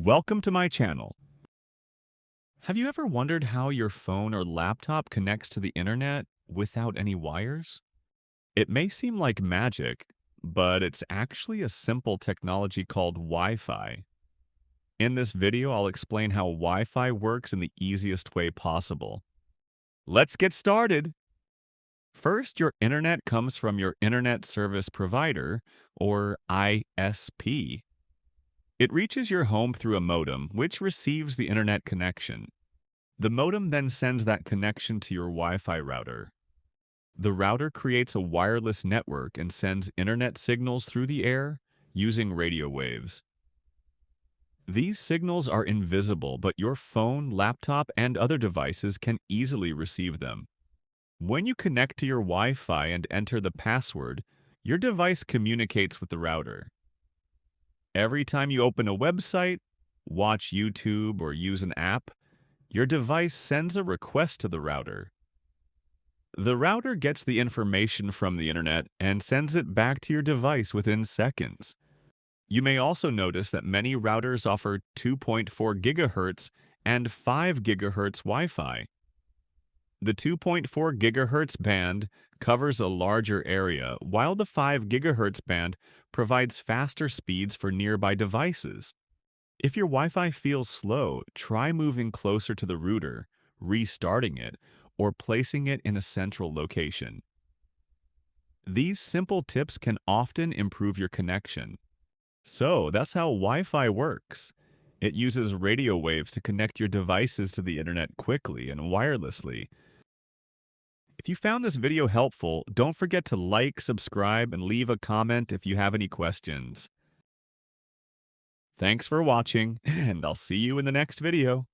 Welcome to my channel. Have you ever wondered how your phone or laptop connects to the internet without any wires? It may seem like magic, but it's actually a simple technology called Wi-Fi. In this video, I'll explain how Wi-Fi works in the easiest way possible. Let's get started. First, your internet comes from your Internet Service Provider, or ISP. It reaches your home through a modem, which receives the internet connection. The modem then sends that connection to your Wi-Fi router. The router creates a wireless network and sends internet signals through the air using radio waves. These signals are invisible, but your phone, laptop, and other devices can easily receive them. When you connect to your Wi-Fi and enter the password, your device communicates with the router. Every time you open a website, watch YouTube, or use an app, your device sends a request to the router. The router gets the information from the internet and sends it back to your device within seconds. You may also notice that many routers offer 2.4 GHz and 5 GHz Wi-Fi. The 2.4 GHz band covers a larger area, while the 5 GHz band provides faster speeds for nearby devices. If your Wi-Fi feels slow, try moving closer to the router, restarting it, or placing it in a central location. These simple tips can often improve your connection. So that's how Wi-Fi works. It uses radio waves to connect your devices to the internet quickly and wirelessly. If you found this video helpful, don't forget to like, subscribe, and leave a comment if you have any questions. Thanks for watching, and I'll see you in the next video.